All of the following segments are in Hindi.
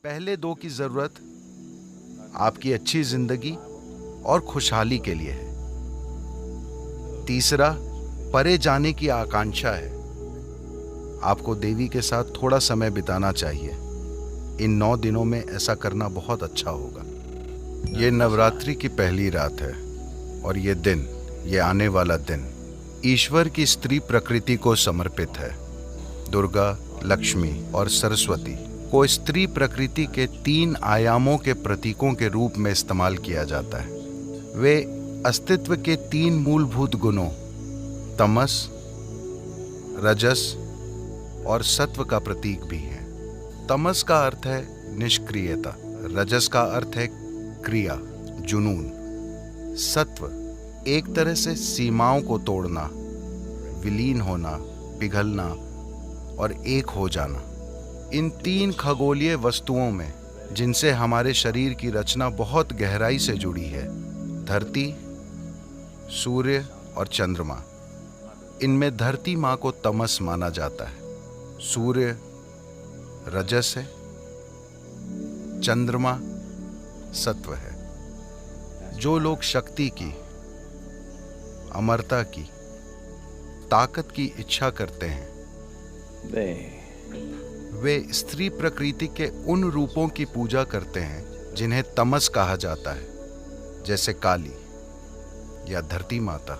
पहले दो की जरूरत आपकी अच्छी जिंदगी और खुशहाली के लिए है। तीसरा, परे जाने की आकांक्षा है। आपको देवी के साथ थोड़ा समय बिताना चाहिए। इन 9 दिनों में ऐसा करना बहुत अच्छा होगा। ये नवरात्रि की पहली रात है और ये आने वाला दिन ईश्वर की स्त्री प्रकृति को समर्पित है। दुर्गा, लक्ष्मी और सरस्वती को स्त्री प्रकृति के 3 आयामों के प्रतीकों के रूप में इस्तेमाल किया जाता है। वे अस्तित्व के 3 मूलभूत गुणों तमस, रजस और सत्व का प्रतीक भी हैं। तमस का अर्थ है निष्क्रियता, रजस का अर्थ है क्रिया, जुनून, सत्व एक तरह से सीमाओं को तोड़ना, विलीन होना, पिघलना और एक हो जाना। इन 3 खगोलीय वस्तुओं में जिनसे हमारे शरीर की रचना बहुत गहराई से जुड़ी है, धरती, सूर्य और चंद्रमा, इनमें धरती माँ को तमस माना जाता है, सूर्य रजस है, चंद्रमा सत्व है। जो लोग शक्ति की, अमरता की, ताकत की इच्छा करते हैं, वे स्त्री प्रकृति के उन रूपों की पूजा करते हैं जिन्हें तमस कहा जाता है, जैसे काली या धरती माता।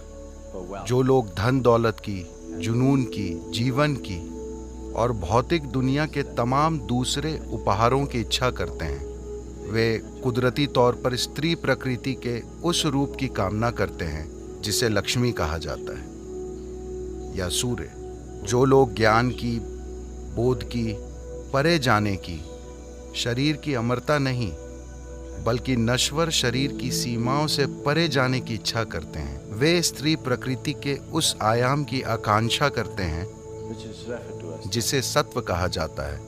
जो लोग धन दौलत की, जुनून की, जीवन की और भौतिक दुनिया के तमाम दूसरे उपहारों की इच्छा करते हैं, वे कुदरती तौर पर स्त्री प्रकृति के उस रूप की कामना करते हैं जिसे लक्ष्मी कहा जाता है, या सूर्य। जो लोग ज्ञान की, बोध की, परे जाने की, शरीर की अमरता नहीं बल्कि नश्वर शरीर की सीमाओं से परे जाने की इच्छा करते हैं, वे स्त्री प्रकृति के उस आयाम की आकांक्षा करते हैं जिसे सत्व कहा जाता है,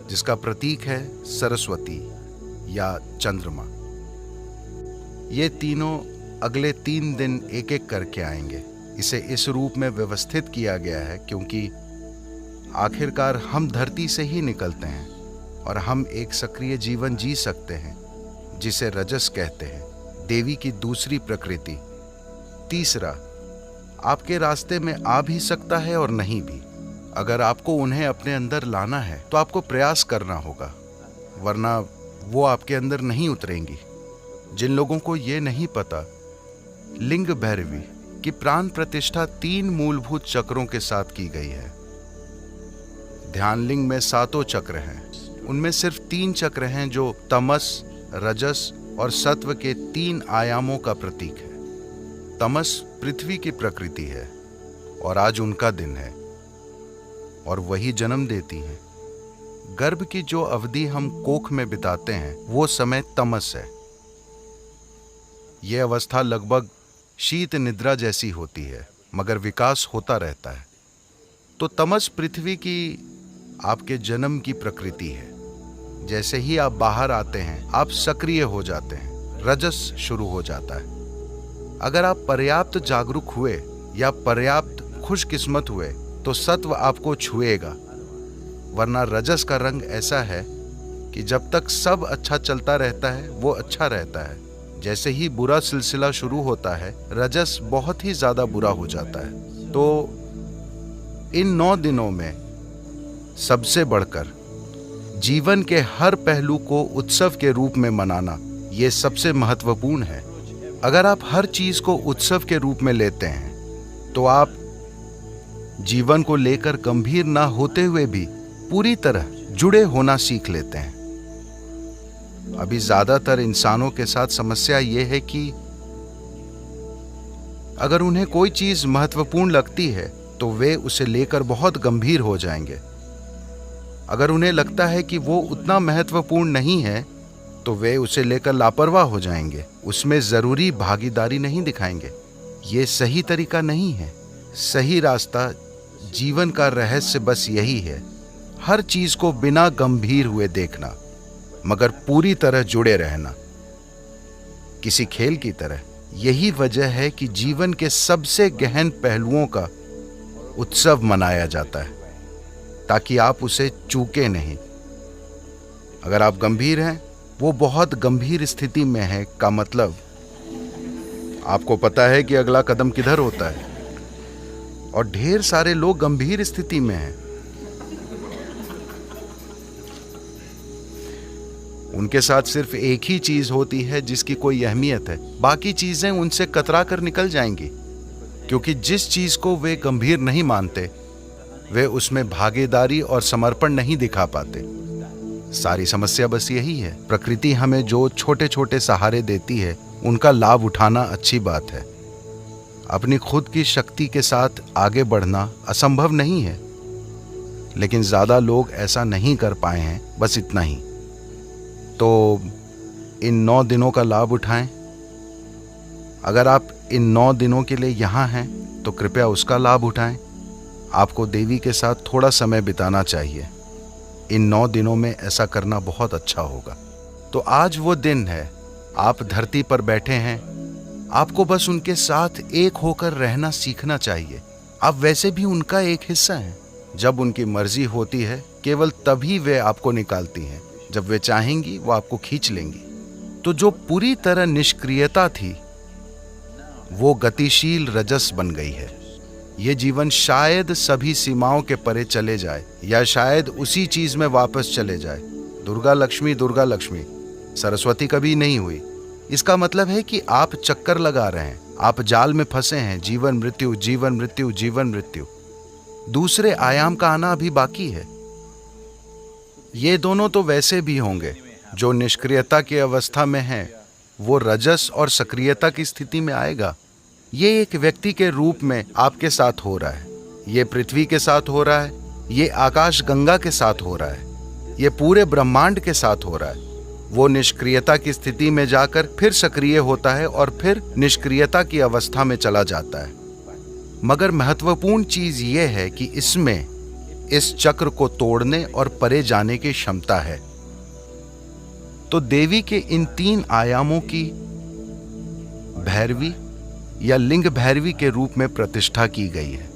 जिसका प्रतीक है सरस्वती या चंद्रमा। ये तीनों अगले 3 दिन एक एक करके आएंगे। इसे इस रूप में व्यवस्थित किया गया है क्योंकि आखिरकार हम धरती से ही निकलते हैं और हम एक सक्रिय जीवन जी सकते हैं जिसे रजस कहते हैं, देवी की दूसरी प्रकृति। तीसरा, आपके रास्ते में आ भी सकता है और नहीं भी। अगर आपको उन्हें अपने अंदर लाना है तो आपको प्रयास करना होगा, वरना वो आपके अंदर नहीं उतरेंगी। जिन लोगों को ये नहीं पता, लिंग भैरवी की प्राण प्रतिष्ठा 3 मूलभूत चक्रों के साथ की गई है। ध्यान लिंग में 7 चक्र हैं। उनमें सिर्फ 3 चक्र हैं जो तमस, रजस और सत्व के 3 आयामों का प्रतीक है। तमस पृथ्वी की प्रकृति है और आज उनका दिन है और वही जन्म देती हैं। गर्भ की जो अवधि हम कोख में बिताते हैं वो समय तमस है। यह अवस्था लगभग शीत निद्रा जैसी होती है, मगर विकास होता रहता है। तो तमस पृथ्वी की आपके जन्म की प्रकृति है। जैसे ही आप बाहर आते हैं आप सक्रिय हो जाते हैं, रजस शुरू हो जाता है। अगर आप पर्याप्त जागरूक हुए या पर्याप्त खुशकिस्मत हुए तो सत्व आपको छुएगा, वरना रजस का रंग ऐसा है कि जब तक सब अच्छा चलता रहता है वो अच्छा रहता है। जैसे ही बुरा सिलसिला शुरू होता है, रजस बहुत ही ज्यादा बुरा हो जाता है। तो इन 9 दिनों में सबसे बढ़कर जीवन के हर पहलू को उत्सव के रूप में मनाना ये सबसे महत्वपूर्ण है। अगर आप हर चीज को उत्सव के रूप में लेते हैं तो आप जीवन को लेकर गंभीर ना होते हुए भी पूरी तरह जुड़े होना सीख लेते हैं। अभी ज्यादातर इंसानों के साथ समस्या ये है कि अगर उन्हें कोई चीज महत्वपूर्ण लगती है तो वे उसे लेकर बहुत गंभीर हो जाएंगे। अगर उन्हें लगता है कि वो उतना महत्वपूर्ण नहीं है तो वे उसे लेकर लापरवाह हो जाएंगे, उसमें जरूरी भागीदारी नहीं दिखाएंगे। ये सही तरीका नहीं है। सही रास्ता, जीवन का रहस्य बस यही है, हर चीज को बिना गंभीर हुए देखना मगर पूरी तरह जुड़े रहना, किसी खेल की तरह। यही वजह है कि जीवन के सबसे गहन पहलुओं का उत्सव मनाया जाता है ताकि आप उसे चूके नहीं। अगर आप गंभीर हैं, वो बहुत गंभीर स्थिति में है का मतलब आपको पता है कि अगला कदम किधर होता है। और ढेर सारे लोग गंभीर स्थिति में हैं। उनके साथ सिर्फ एक ही चीज होती है जिसकी कोई अहमियत है, बाकी चीजें उनसे कतरा कर निकल जाएंगी, क्योंकि जिस चीज को वे गंभीर नहीं मानते वे उसमें भागीदारी और समर्पण नहीं दिखा पाते। सारी समस्या बस यही है। प्रकृति हमें जो छोटे छोटे सहारे देती है उनका लाभ उठाना अच्छी बात है। अपनी खुद की शक्ति के साथ आगे बढ़ना असंभव नहीं है, लेकिन ज्यादा लोग ऐसा नहीं कर पाए हैं, बस इतना ही। तो इन 9 दिनों का लाभ उठाएं। अगर आप इन 9 दिनों के लिए यहाँ हैं तो कृपया उसका लाभ उठाएं। आपको देवी के साथ थोड़ा समय बिताना चाहिए। इन 9 दिनों में ऐसा करना बहुत अच्छा होगा। तो आज वो दिन है, आप धरती पर बैठे हैं, आपको बस उनके साथ एक होकर रहना सीखना चाहिए। आप वैसे भी उनका एक हिस्सा हैं। जब उनकी मर्जी होती है केवल तभी वे आपको निकालती हैं। जब वे चाहेंगी वो आपको खींच लेंगी। तो जो पूरी तरह निष्क्रियता थी वो गतिशील रजस बन गई है। ये जीवन शायद सभी सीमाओं के परे चले जाए या शायद उसी चीज में वापस चले जाए। दुर्गा लक्ष्मी सरस्वती कभी नहीं हुई। इसका मतलब है कि आप चक्कर लगा रहे हैं, आप जाल में फंसे हैं। जीवन मृत्यु जीवन मृत्यु जीवन मृत्यु। दूसरे आयाम का आना अभी बाकी है। ये दोनों तो वैसे भी होंगे। जो निष्क्रियता की अवस्था में है वो रजस और सक्रियता की स्थिति में आएगा। ये एक व्यक्ति के रूप में आपके साथ हो रहा है, ये पृथ्वी के साथ हो रहा है, ये आकाश गंगा के साथ हो रहा है, ये पूरे ब्रह्मांड के साथ हो रहा है। वो निष्क्रियता की स्थिति में जाकर फिर सक्रिय होता है और फिर निष्क्रियता की अवस्था में चला जाता है। मगर महत्वपूर्ण चीज ये है कि इसमें इस चक्र को तोड़ने और परे जाने की क्षमता है। तो देवी के इन 3 आयामों की भैरवी या लिंग भैरवी के रूप में प्रतिष्ठा की गई है।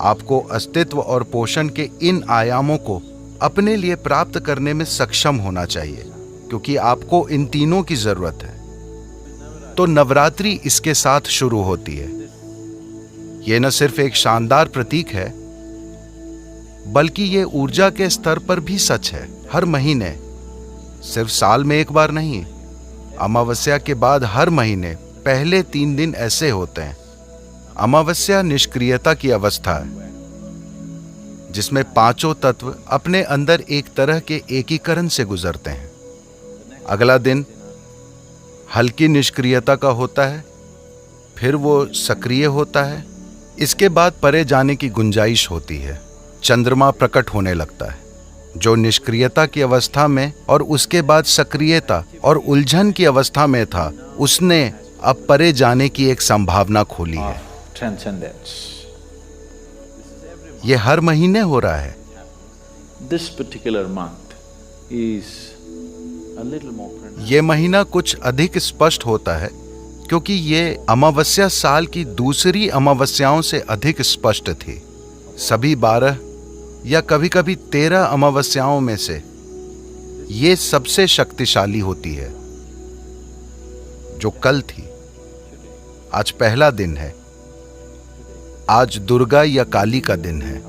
आपको अस्तित्व और पोषण के इन आयामों को अपने लिए प्राप्त करने में सक्षम होना चाहिए, क्योंकि आपको इन तीनों की जरूरत है। तो नवरात्रि इसके साथ शुरू होती है। यह न सिर्फ एक शानदार प्रतीक है, बल्कि ये ऊर्जा के स्तर पर भी सच है। हर महीने, सिर्फ साल में एक बार नहीं, अमावस्या के बाद हर महीने पहले 3 दिन ऐसे होते हैं। अमावस्या निष्क्रियता की अवस्था है, जिसमें 5 तत्व अपने अंदर एक तरह के एकीकरण से गुजरते हैं। अगला दिन हल्की निष्क्रियता का होता है, फिर वो सक्रिय होता है। इसके बाद परे जाने की गुंजाइश होती है। चंद्रमा प्रकट होने लगता है, जो निष्क्रियता की अवस्था में और उसके बाद सक्रियता और उलझन की अवस्था में था, उसने अब परे जाने की एक संभावना खोली है। ये हर महीने हो रहा है। ये महीना कुछ अधिक स्पष्ट होता है क्योंकि ये अमावस्या साल की दूसरी अमावस्याओं से अधिक स्पष्ट थी। सभी 12 या कभी कभी 13 अमावस्याओं में से ये सबसे शक्तिशाली होती है। जो कल थी, आज पहला दिन है। आज दुर्गा या काली का दिन है।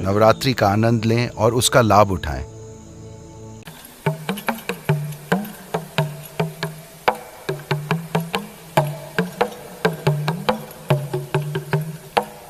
नवरात्रि का आनंद लें और उसका लाभ उठाएं।